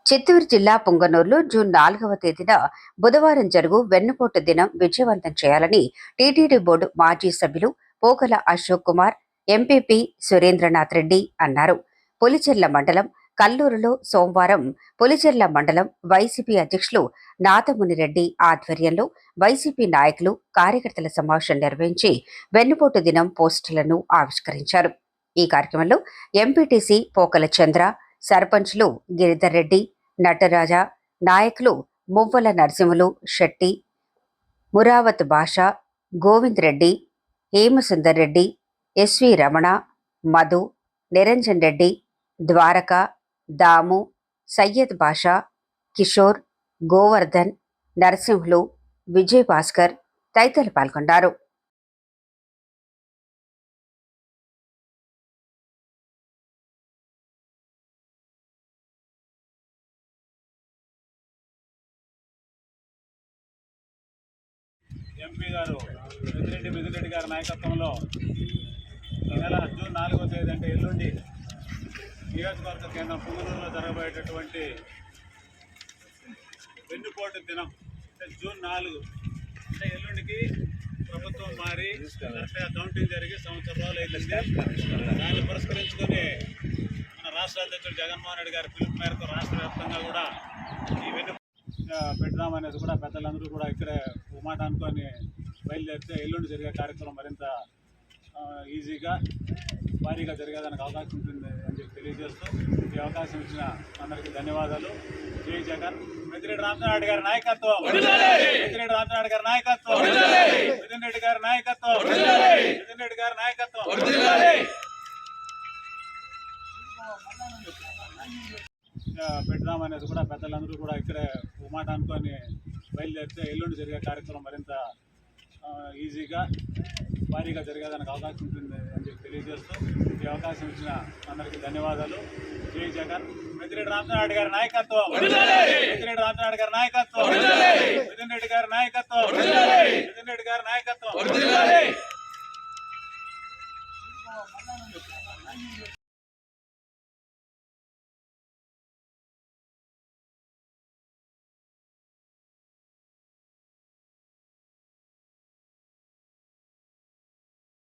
చిత్తూరు జిల్లా పుంగనూరులో జూన్ 4వ తేదీన బుధవారం జరుగు వెన్నుపోటు దినం విజయవంతం చేయాలని టీటీడీ బోర్డు మాజీ సభ్యులు పోకల అశోక్ కుమార్, ఎంపీపీ సురేంద్రనాథ్ రెడ్డి అన్నారు. పులిచెర్ల మండలం కల్లూరులో సోమవారం పులిచెర్ల మండలం వైసీపీ అధ్యక్షులు నాథమునిరెడ్డి ఆధ్వర్యంలో వైసీపీ నాయకులు, కార్యకర్తల సమావేశం నిర్వహించి వెన్నుపోటు దినం పోస్టులను ఆవిష్కరించారు. ఈ కార్యక్రమంలో ఎంపీటీసీ పోకల చంద్ర, సర్పంచ్లు గిరిధర్ రెడ్డి, నటరాజ, నాయకులు మువ్వల నరసింహులు శెట్టి, మురావత్ భాష, గోవింద్ రెడ్డి, హేమసుందర్ రెడ్డి, ఎస్వి రమణ, మధు, నిరంజన్ రెడ్డి, ద్వారక, దాము, సయ్యద్ భాషా, కిషోర్, గోవర్ధన్, నరసింహులు, విజయ్ భాస్కర్ తదితరులు పాల్గొన్నారు. ఎంపీ గారు మిథునరెడ్డి గారి నాయకత్వంలో ఈ నెల జూన్ 4వ తేదీ అంటే ఎల్లుండి నియోజకవర్గ కేంద్రం పుంగనూరులో జరగబోయేటటువంటి వెన్నుపోటు దినం అంటే జూన్ 4 అంటే ఎల్లుండికి ప్రభుత్వం మారి కౌంటింగ్ జరిగి సంవత్సరం రోజులు అయిందండి. దాన్ని పురస్కరించుకొని మన రాష్ట్ర అధ్యక్షుడు జగన్మోహన్ రెడ్డి గారి పిలుపు మేరకు రాష్ట్ర వ్యాప్తంగా కూడా ఈ వెన్ను పెడదామనేది కూడా పెద్దలందరూ కూడా ఇక్కడే మాట అనుకొని బయలుదేరితే ఎల్లుండి జరిగే కార్యక్రమం మరింత ఈజీగా భారీగా జరిగేదానికి అవకాశం ఉంటుంది అని చెప్పి తెలియజేస్తూ ఈ అవకాశం ఇచ్చిన అందరికీ ధన్యవాదాలు. జై జగన్. మిథునరెడ్డి రామచంద్రారెడ్డి గారి నాయకత్వం, మిథునరెడ్డి రామచంద్రారెడ్డి గారి నాయకత్వం, మిథునరెడ్డి గారి నాయకత్వం, మిథునరెడ్డి గారి నాయకత్వం. పెడదామనేది కూడా పెద్దలందరూ కూడా ఇక్కడే మాట అనుకొని బయలుదేరితే ఎల్లుండి జరిగే కార్యక్రమం మరింత ఈజీగా భారీగా జరిగేదానికి అవకాశం ఉంటుంది అని చెప్పి తెలియజేస్తూ ఈ అవకాశం ఇచ్చిన అందరికీ ధన్యవాదాలు. జై జగన్. మిథునరెడ్డి రామచంద్రారెడ్డి గారి నాయకత్వం, మిథునరెడ్డి రామచంద్రారెడ్డి గారి నాయకత్వం, మిథునరెడ్డి గారి నాయకత్వం, మిథునరెడ్డి గారి నాయకత్వం.